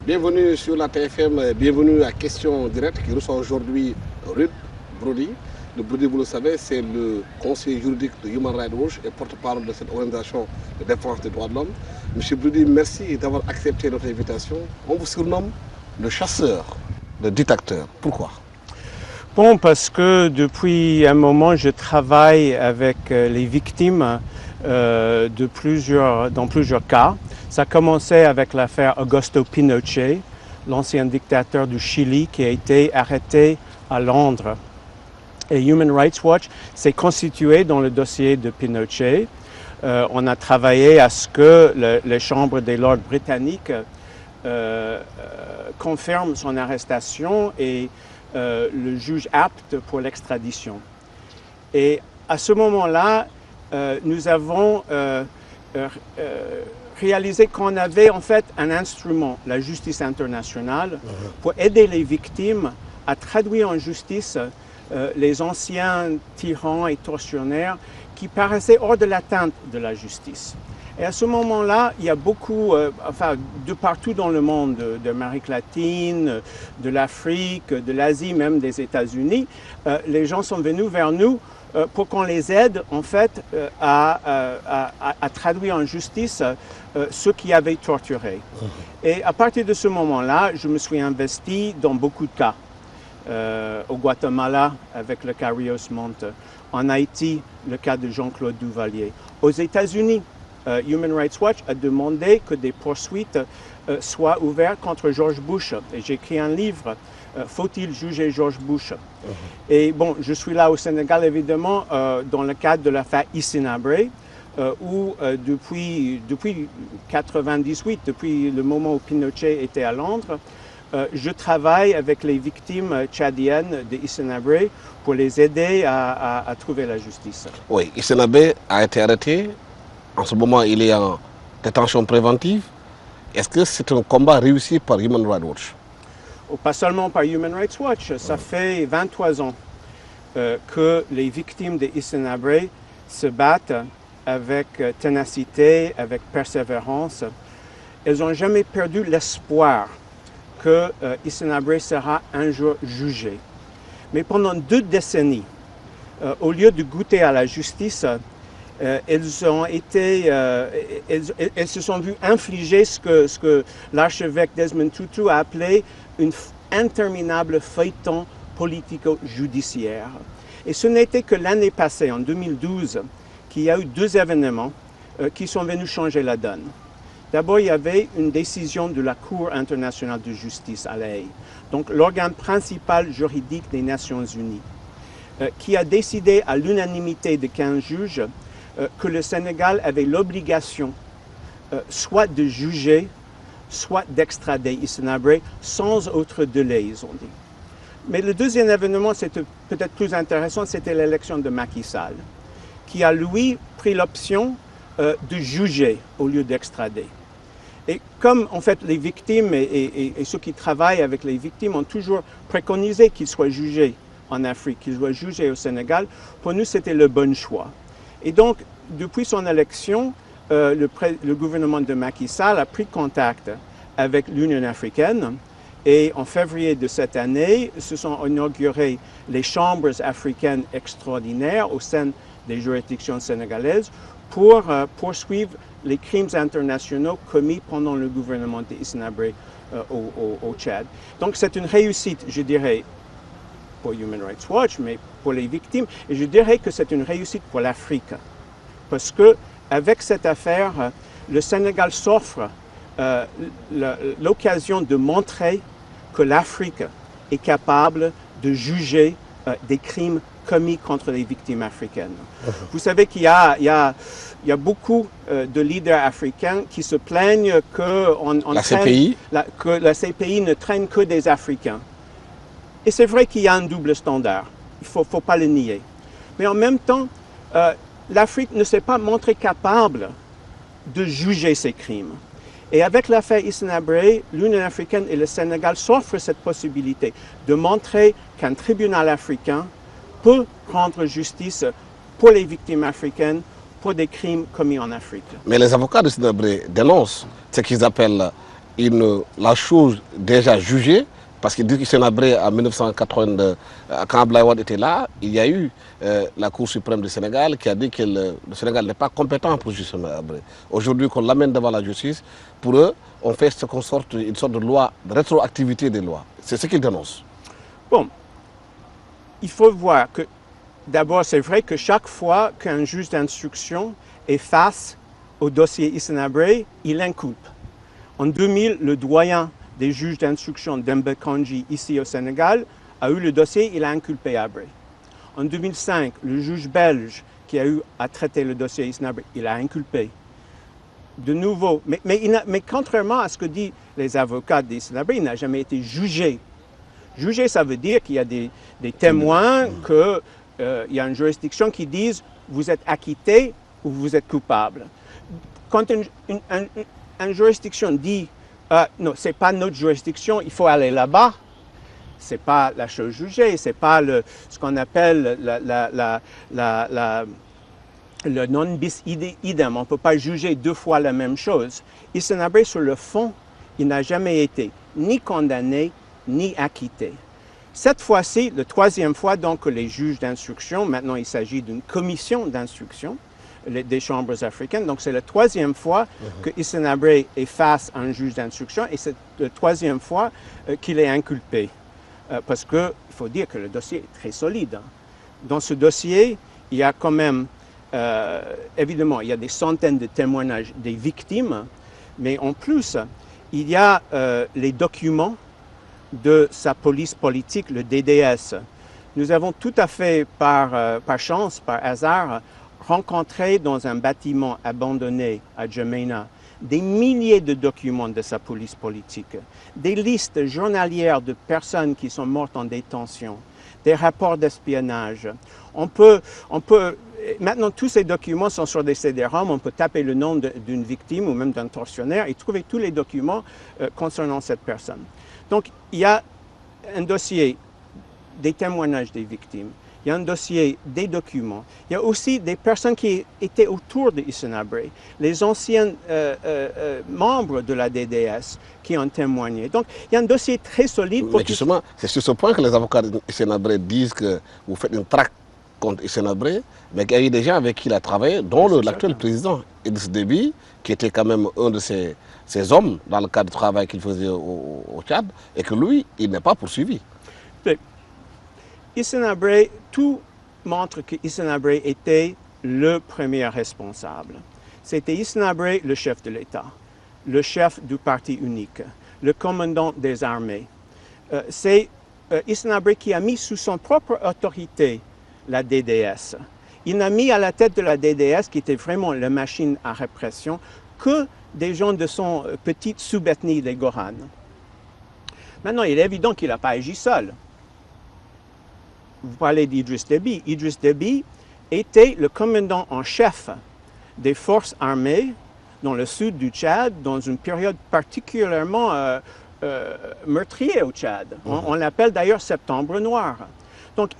Bienvenue sur la TFM, bienvenue à Question Directe qui reçoit aujourd'hui Ruud Brody. Le Brody, vous le savez, c'est le conseiller juridique de Human Rights Watch et porte-parole de cette organisation de défense des droits de l'homme. Monsieur Brody, merci d'avoir accepté notre invitation. On vous surnomme le chasseur, le dictateur. Pourquoi? Bon, parce que depuis un moment, je travaille avec les victimes dans plusieurs cas. Ça a commencé avec l'affaire Augusto Pinochet, l'ancien dictateur du Chili qui a été arrêté à Londres. Et Human Rights Watch s'est constitué dans le dossier de Pinochet. On a travaillé à ce que les chambres des lords britanniques confirment son arrestation et le juge apte pour l'extradition. Et à ce moment-là, nous avons réalisé qu'on avait en fait un instrument, la justice internationale, pour aider les victimes à traduire en justice les anciens tyrans et tortionnaires qui paraissaient hors de l'atteinte de la justice. Et à ce moment-là, il y a beaucoup, de partout dans le monde, d'Amérique latine, de l'Afrique, de l'Asie, même des États-Unis, les gens sont venus vers nous pour qu'on les aide en fait à traduire en justice ceux qui avaient torturé. Et à partir de ce moment-là, je me suis investi dans beaucoup de cas. Au Guatemala, avec le cas Rios Montt, en Haïti, le cas de Jean-Claude Duvalier. Aux États-Unis, Human Rights Watch a demandé que des poursuites soient ouvertes contre George Bush. Et j'ai écrit un livre, Faut-il juger George Bush? Et bon, je suis là au Sénégal, évidemment, dans le cadre de l'affaire Hissène-Habré, où depuis 1998, depuis le moment où Pinochet était à Londres, je travaille avec les victimes tchadiennes de Hissène-Habré pour les aider à trouver la justice. Oui, Hissène-Habré a été arrêté. En ce moment, il est en détention préventive. Est-ce que c'est un combat réussi par Human Rights Watch? Pas seulement par Human Rights Watch, ça fait 23 ans que les victimes de Hissène-Habré se battent avec ténacité, avec persévérance. Elles n'ont jamais perdu l'espoir que Hissène-Habré sera un jour jugé. Mais pendant 2 décennies, au lieu de goûter à la justice, elles se sont vues infliger ce que l'archevêque Desmond Tutu a appelé une interminable feuilleton politico-judiciaire. Et ce n'était que l'année passée, en 2012, qu'il y a eu 2 événements qui sont venus changer la donne. D'abord, il y avait une décision de la Cour internationale de justice à La Haye, donc l'organe principal juridique des Nations Unies, qui a décidé à l'unanimité de 15 juges que le Sénégal avait l'obligation soit de juger, soit d'extrader Hissène-Habré sans autre délai, ils ont dit. Mais le deuxième événement, c'était peut-être plus intéressant, c'était l'élection de Macky Sall, qui a, lui, pris l'option de juger au lieu d'extrader. Et comme, en fait, les victimes et ceux qui travaillent avec les victimes ont toujours préconisé qu'ils soient jugés en Afrique, qu'ils soient jugés au Sénégal, pour nous, c'était le bon choix. Et donc, depuis son élection, le gouvernement de Macky Sall a pris contact avec l'Union africaine et en février de cette année, se sont inaugurées les chambres africaines extraordinaires au sein des juridictions sénégalaises pour poursuivre les crimes internationaux commis pendant le gouvernement de Hissène-Habré au Tchad. Donc c'est une réussite, je dirais, pour Human Rights Watch, mais pour les victimes. Et je dirais que c'est une réussite pour l'Afrique. Parce qu'avec cette affaire, le Sénégal s'offre l'occasion de montrer que l'Afrique est capable de juger des crimes commis contre les victimes africaines. Vous savez qu'il y a beaucoup de leaders africains qui se plaignent que la CPI ne traîne que des Africains. Et c'est vrai qu'il y a un double standard, il ne faut pas le nier. Mais en même temps, l'Afrique ne s'est pas montrée capable de juger ces crimes. Et avec l'affaire Hissène-Habré, l'Union africaine et le Sénégal s'offrent cette possibilité de montrer qu'un tribunal africain peut rendre justice pour les victimes africaines pour des crimes commis en Afrique. Mais les avocats de Hissène-Habré dénoncent ce qu'ils appellent la chose déjà jugée, parce qu'il dit qu'Hissène Habré en 1982, quand Abdoulaye Wade était là, il y a eu la Cour suprême du Sénégal qui a dit que le Sénégal n'est pas compétent pour juger Hissène Habré. Aujourd'hui, qu'on l'amène devant la justice, pour eux, on fait une sorte de loi, de rétroactivité des lois. C'est ce qu'ils dénoncent. Bon, il faut voir que, d'abord, c'est vrai que chaque fois qu'un juge d'instruction est face au dossier Hissène Habré, il inculpe. En 2000, le doyen des juges d'instruction Demba Kandji, ici au Sénégal, a eu le dossier, il a inculpé Habré. En 2005, le juge belge qui a eu à traiter le dossier Hissène Habré, il a inculpé. De nouveau, mais contrairement à ce que disent les avocats d'Hissène Habré, il n'a jamais été jugé. Jugé, ça veut dire qu'il y a des témoins, qu'il y a une juridiction qui disent vous êtes acquitté ou vous êtes coupable. Quand une juridiction dit non, ce n'est pas notre juridiction, il faut aller là-bas, ce n'est pas la chose jugée, ce n'est pas ce qu'on appelle le non bis idem. On ne peut pas juger deux fois la même chose. Hissène Habré, sur le fond, il n'a jamais été ni condamné, ni acquitté. Cette fois-ci, la troisième fois, donc, les juges d'instruction, maintenant il s'agit d'une commission d'instruction des chambres africaines, donc c'est la troisième fois que Hissène Habré est face à un juge d'instruction et c'est la troisième fois qu'il est inculpé. Parce qu'il faut dire que le dossier est très solide. Dans ce dossier, il y a quand même, évidemment, il y a des centaines de témoignages des victimes, mais en plus, il y a les documents de sa police politique, le DDS. Nous avons tout à fait, par chance, par hasard, rencontré dans un bâtiment abandonné à Djamena des milliers de documents de sa police politique, des listes journalières de personnes qui sont mortes en détention, des rapports d'espionnage. Maintenant, tous ces documents sont sur des CD-ROM, on peut taper le nom d'une victime ou même d'un tortionnaire et trouver tous les documents concernant cette personne. Donc, il y a un dossier des témoignages des victimes, il y a un dossier des documents, il y a aussi des personnes qui étaient autour de Hissène Habré, les anciens membres de la DDS qui ont témoigné. Donc, il y a un dossier très solide. Mais justement, c'est sur ce point que les avocats d'Hissène Habré disent que vous faites une traque contre Hissène Habré, mais qu'il y a eu des gens avec qui il a travaillé, dont l'actuel président Idriss Déby, qui était quand même un de ces hommes dans le cadre du travail qu'il faisait au Tchad, et que lui, il n'est pas poursuivi. Hissène Habré, tout montre que Hissène Habré était le premier responsable. C'était Hissène Habré, le chef de l'État, le chef du parti unique, le commandant des armées. C'est Hissène Habré qui a mis sous son propre autorité la DDS. Il n'a mis à la tête de la DDS, qui était vraiment la machine à répression, que des gens de son petite sous-ethnie, les Goran. Maintenant, il est évident qu'il n'a pas agi seul. Vous parlez d'Idriss Déby. Idriss Déby était le commandant en chef des forces armées dans le sud du Tchad, dans une période particulièrement meurtrière au Tchad. On l'appelle d'ailleurs Septembre Noir. Donc,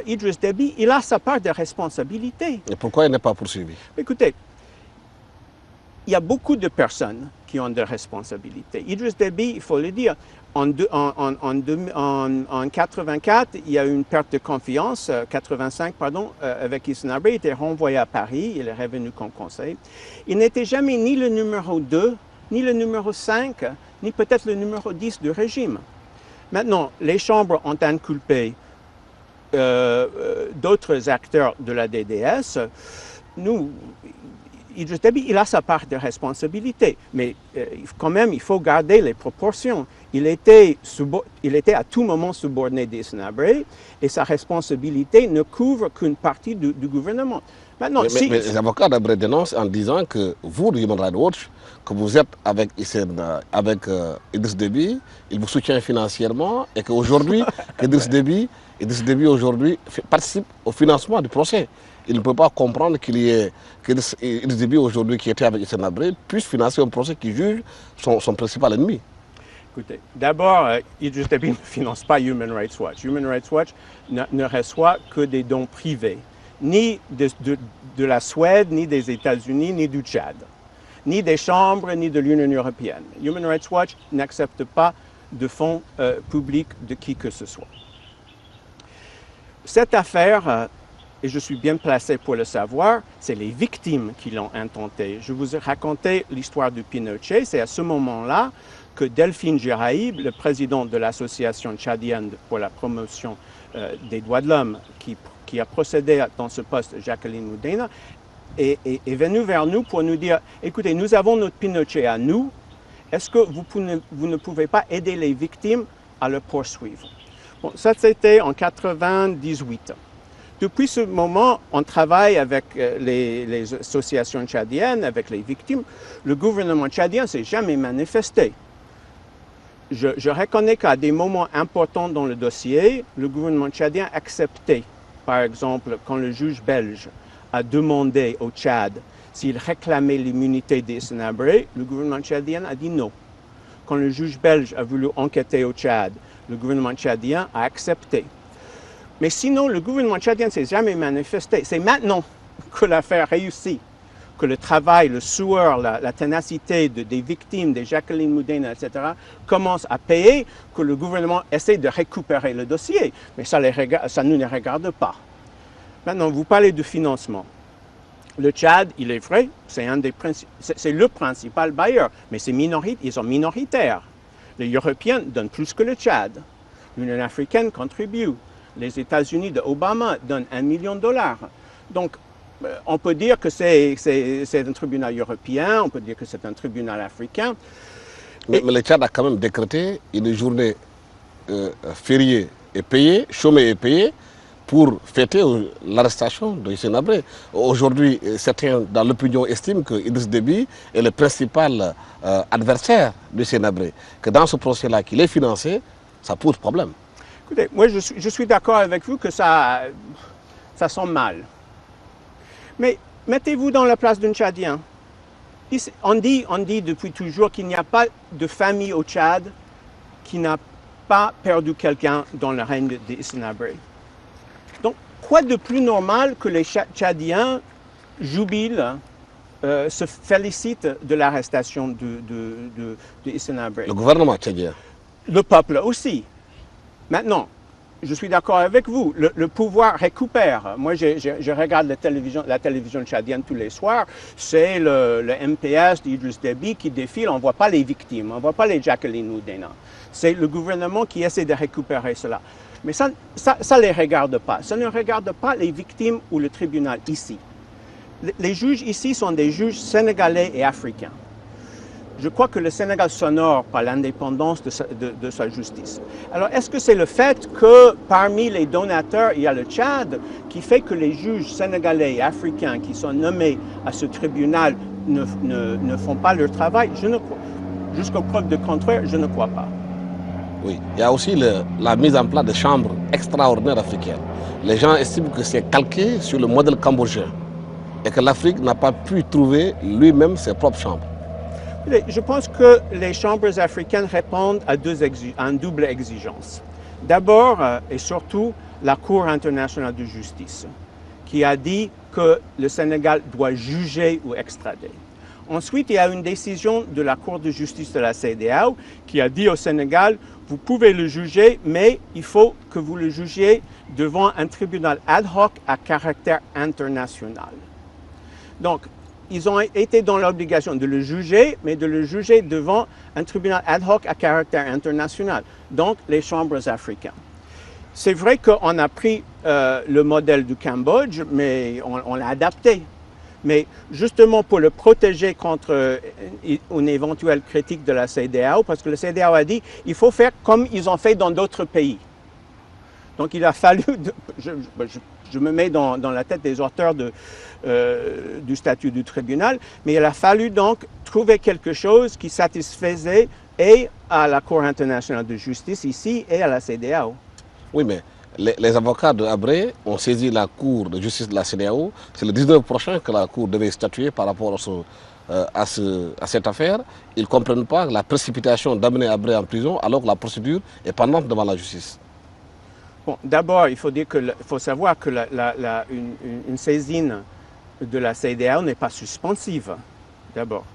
Idriss Déby, il a sa part de responsabilité. Et pourquoi il n'est pas poursuivi? Écoutez, il y a beaucoup de personnes qui ont des responsabilités. Idriss Déby, il faut le dire, en 1984, il y a eu une perte de confiance, 85, pardon, avec Hissène Habré. Il était renvoyé à Paris, il est revenu comme conseil. Il n'était jamais ni le numéro 2, ni le numéro 5, ni peut-être le numéro 10 du régime. Maintenant, les chambres ont inculpé d'autres acteurs de la DDS. Idriss Déby, il a sa part de responsabilité, mais quand même, il faut garder les proportions. Il était à tout moment subordonné d'Hissène Habré et sa responsabilité ne couvre qu'une partie du gouvernement. Maintenant, mais les avocats d'Habré dénoncent en disant que vous, de Human Rights Watch, que vous êtes avec Idriss Déby, il vous soutient financièrement et qu'aujourd'hui, Idriss Déby aujourd'hui participe au financement du procès. Il ne peut pas comprendre qu'Idriss Déby aujourd'hui, qui était avec Hissène Habré, puisse financer un procès qui juge son principal ennemi. Écoutez, d'abord, Idriss Déby ne finance pas Human Rights Watch. Human Rights Watch ne reçoit que des dons privés, ni de la Suède, ni des États-Unis, ni du Tchad. ni des chambres, ni de l'Union européenne. Human Rights Watch n'accepte pas de fonds publics de qui que ce soit. Cette affaire, et je suis bien placé pour le savoir, c'est les victimes qui l'ont intentée. Je vous ai raconté l'histoire de Pinochet. C'est à ce moment-là que Delphine Giraïb, le président de l'association tchadienne pour la promotion des droits de l'homme, qui a procédé dans ce poste, Jacqueline Moudena, est venue vers nous pour nous dire, écoutez, nous avons notre Pinochet à nous, est-ce que vous ne pouvez pas aider les victimes à le poursuivre? Bon, ça, c'était en 1998. Depuis ce moment, on travaille avec les associations tchadiennes, avec les victimes. Le gouvernement tchadien ne s'est jamais manifesté. Je reconnais qu'à des moments importants dans le dossier, le gouvernement tchadien a accepté. Par exemple, quand le juge belge a demandé au Tchad s'il réclamait l'immunité d'Hissène Habré, le gouvernement tchadien a dit non. Quand le juge belge a voulu enquêter au Tchad, le gouvernement tchadien a accepté. Mais sinon, le gouvernement tchadien ne s'est jamais manifesté. C'est maintenant que l'affaire réussit, que le travail, le sueur, la ténacité des victimes, des Jacqueline Moudena, etc., commence à payer, que le gouvernement essaie de récupérer le dossier. Mais ça nous ne regarde pas. Maintenant, vous parlez de financement. Le Tchad, il est vrai, c'est le principal bailleur, mais ils sont minoritaires. Les Européens donnent plus que le Tchad. L'Union africaine contribue. Les États-Unis de Obama donnent $1 million. Donc, on peut dire que c'est un tribunal européen, on peut dire que c'est un tribunal africain. Mais le Tchad a quand même décrété une journée fériée et payée, chômée et payée, pour fêter l'arrestation de Hissène Habré. Aujourd'hui, certains dans l'opinion estiment que Idriss Déby est le principal adversaire de Hissène Habré, que dans ce procès-là qu'il est financé, ça pose problème. Écoutez, moi je suis d'accord avec vous que ça sent mal. Mais mettez-vous dans la place d'un Tchadien. On dit depuis toujours qu'il n'y a pas de famille au Tchad qui n'a pas perdu quelqu'un dans le règne d'Hissène Habré. Donc, quoi de plus normal que les Tchadiens jubilent, se félicitent de l'arrestation de Hissène Habré. Le gouvernement tchadien. Le peuple aussi. Maintenant, je suis d'accord avec vous, le pouvoir récupère. Moi, je regarde la télévision tchadienne tous les soirs. C'est le MPS d'Idriss Déby qui défile. On ne voit pas les victimes, on ne voit pas les Jacqueline Moudena. C'est le gouvernement qui essaie de récupérer cela. Mais ça ne les regarde pas. Ça ne regarde pas les victimes ou le tribunal ici. Les juges ici sont des juges sénégalais et africains. Je crois que le Sénégal s'honore par l'indépendance de sa justice. Alors, est-ce que c'est le fait que parmi les donateurs, il y a le Tchad qui fait que les juges sénégalais et africains qui sont nommés à ce tribunal ne font pas leur travail? Je ne crois. Jusqu'aux preuves de contraire, je ne crois pas. Oui, il y a aussi la mise en place de chambres extraordinaires africaines. Les gens estiment que c'est calqué sur le modèle cambodgien et que l'Afrique n'a pas pu trouver lui-même ses propres chambres. Je pense que les chambres africaines répondent à une double exigence. D'abord et surtout, la Cour internationale de justice, qui a dit que le Sénégal doit juger ou extrader. Ensuite, il y a une décision de la Cour de justice de la CEDEAO qui a dit au Sénégal, vous pouvez le juger, mais il faut que vous le jugiez devant un tribunal ad hoc à caractère international. Donc, ils ont été dans l'obligation de le juger, mais de le juger devant un tribunal ad hoc à caractère international, donc les chambres africaines. C'est vrai qu'on a pris le modèle du Cambodge, mais on l'a adapté. Mais justement pour le protéger contre une éventuelle critique de la CEDEAO, parce que la CEDEAO a dit il faut faire comme ils ont fait dans d'autres pays. Donc il a fallu, je me mets dans la tête des auteurs du statut du tribunal, mais il a fallu donc trouver quelque chose qui satisfaisait et à la Cour internationale de justice ici et à la CEDEAO. Oui, mais les avocats de Habré ont saisi la Cour de justice de la CEDEAO. C'est le 19 prochain que la Cour devait statuer par rapport à cette affaire. Ils ne comprennent pas la précipitation d'amener Habré en prison alors que la procédure est pendante devant la justice. Bon, d'abord, il faut savoir que une saisine de la CEDEAO n'est pas suspensive, d'abord.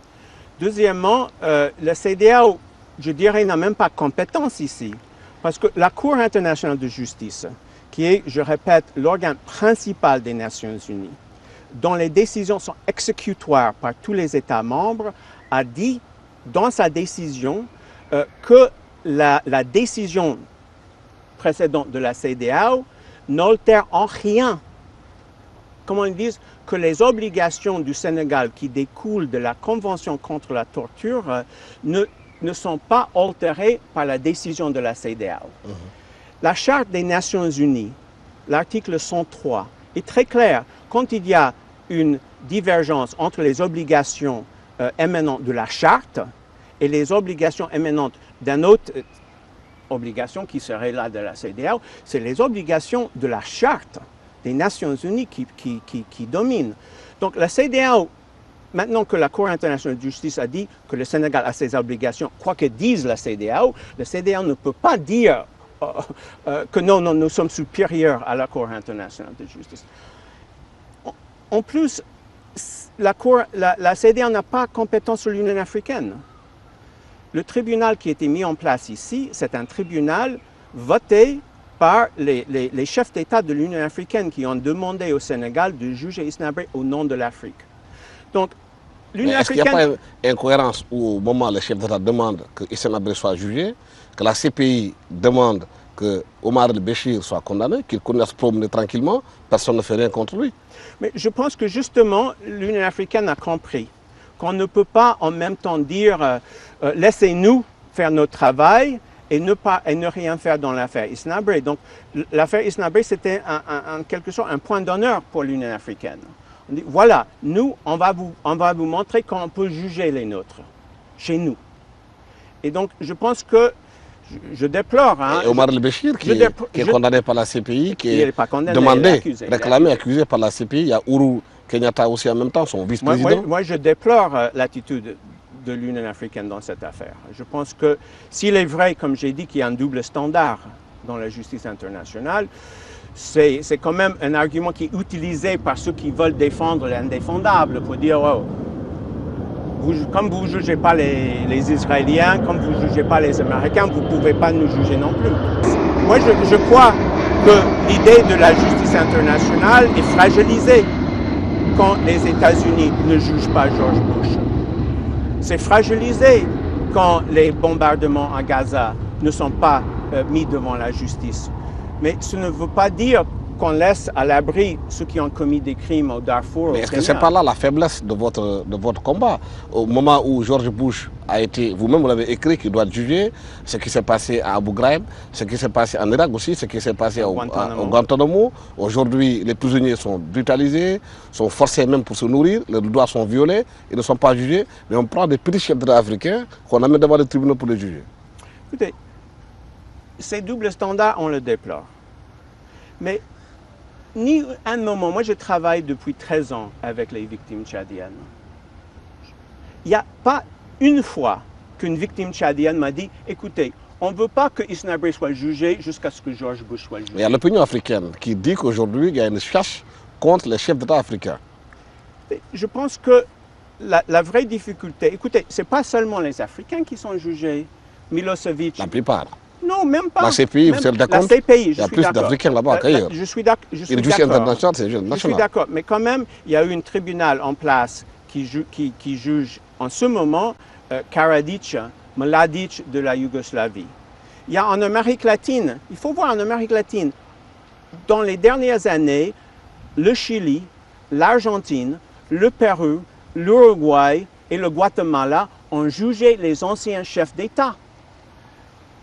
Deuxièmement, la CEDEAO, je dirais, n'a même pas compétence ici. Parce que la Cour internationale de justice, qui est, je répète, l'organe principal des Nations unies, dont les décisions sont exécutoires par tous les États membres, a dit dans sa décision que la décision précédente de la CEDEAO n'altère en rien, comment ils disent, que les obligations du Sénégal qui découlent de la Convention contre la torture ne sont pas altérées par la décision de la CEDEAO. La Charte des Nations unies, l'article 103, est très clair. Quand il y a une divergence entre les obligations émanantes de la Charte et les obligations émanantes d'une autre obligation qui serait là de la CEDEAO, c'est les obligations de la Charte des Nations unies qui dominent. Donc la CEDEAO, maintenant que la Cour internationale de justice a dit que le Sénégal a ses obligations, quoi que dise la CEDEAO ne peut pas dire que non, nous sommes supérieurs à la Cour internationale de justice. En plus, la CEDEAO n'a pas compétence sur l'Union africaine. Le tribunal qui a été mis en place ici, c'est un tribunal voté par les chefs d'État de l'Union africaine qui ont demandé au Sénégal de juger Hissène Habré au nom de l'Afrique. Donc, l'Union africaine... Est-ce qu'il n'y a pas une incohérence où, au moment où les chefs d'État demandent que Hissène Habré soit jugé, que la CPI demande que Omar el-Béchir soit condamné, qu'il connaisse promener tranquillement, personne ne fait rien contre lui? Mais je pense que justement, l'Union africaine a compris qu'on ne peut pas en même temps dire laissez-nous faire notre travail et ne rien faire dans l'affaire Hissène Habré. Donc l'affaire Hissène Habré, c'était en quelque sorte un point d'honneur pour l'Union africaine. On dit voilà, nous, on va vous montrer qu'on peut juger les nôtres, chez nous. Et donc je pense que je déplore. Et Omar el-Béchir, qui est condamné par la CPI, qui est demandé, réclamé, accusé par la CPI. Il y a Uhuru Kenyatta aussi en même temps, son vice-président. Moi, je déplore l'attitude de l'Union africaine dans cette affaire. Je pense que s'il est vrai, comme j'ai dit, qu'il y a un double standard dans la justice internationale, c'est quand même un argument qui est utilisé par ceux qui veulent défendre l'indéfendable pour dire oh, comme vous ne jugez pas les Israéliens, comme vous ne jugez pas les Américains, vous ne pouvez pas nous juger non plus. Moi, je crois que l'idée de la justice internationale est fragilisée quand les États-Unis ne jugent pas George Bush. C'est fragilisé quand les bombardements à Gaza ne sont pas mis devant la justice. Mais ce ne veut pas dire qu'on laisse à l'abri ceux qui ont commis des crimes au Darfour. Mais est-ce que ce n'est pas là la faiblesse de votre combat? Au moment où George Bush a été, vous-même vous l'avez écrit, qu'il doit juger ce qui s'est passé à Abu Ghraib, ce qui s'est passé en Irak aussi, ce qui s'est passé au Guantanamo. Aujourd'hui, les prisonniers sont brutalisés, sont forcés même pour se nourrir, leurs droits sont violés, ils ne sont pas jugés, mais on prend des petits chefs d'État africains qu'on amène devant les tribunaux pour les juger. Écoutez, ces doubles standards, on le déplore. Mais ni un moment, moi je travaille depuis 13 ans avec les victimes tchadiennes. Il n'y a pas une fois qu'une victime tchadienne m'a dit, écoutez, on ne veut pas que Hissène Habré soit jugé jusqu'à ce que George Bush soit jugé. Il y a l'opinion africaine qui dit qu'aujourd'hui, il y a une chasse contre les chefs d'État africains. Je pense que la vraie difficulté, écoutez, ce n'est pas seulement les Africains qui sont jugés. Milosevic... La plupart. Non, même pas. La CPI, vous êtes d'accord? La CPI, il y a plus d'Africains là-bas qu'ailleurs. Je suis d'accord. Et le justice international, c'est national. Je suis d'accord, mais quand même, il y a eu un tribunal en place qui juge en ce moment Karadzic, Mladic de la Yougoslavie. Il y a en Amérique latine, il faut voir en Amérique latine, dans les dernières années, le Chili, l'Argentine, le Pérou, l'Uruguay et le Guatemala ont jugé les anciens chefs d'État.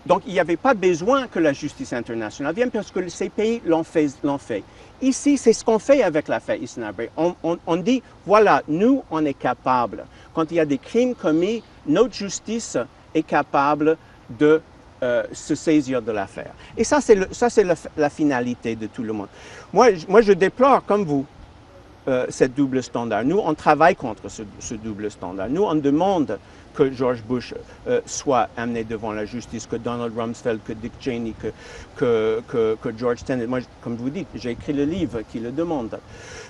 Donc, il n'y avait pas besoin que la justice internationale vienne parce que ces pays l'ont fait. Ici, c'est ce qu'on fait avec l'affaire Hissène Habré. On dit, voilà, nous, on est capable. Quand il y a des crimes commis, notre justice est capable de se saisir de l'affaire. Et ça, c'est la finalité de tout le monde. Moi, je déplore, comme vous, cette double standard. Nous, on travaille contre ce double standard. Nous, on demande que George Bush soit amené devant la justice, que Donald Rumsfeld, que Dick Cheney, que George Tenet. Moi, comme vous dites, j'ai écrit le livre qui le demande.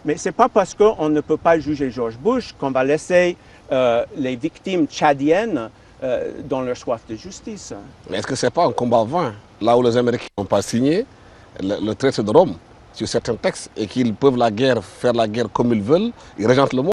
Mais ce n'est pas parce qu'on ne peut pas juger George Bush qu'on va laisser les victimes tchadiennes dans leur soif de justice. Mais est-ce que ce n'est pas un combat vain, là où les Américains n'ont pas signé le traité de Rome sur certains textes et qu'ils peuvent faire la guerre comme ils veulent, ils rejettent le monde?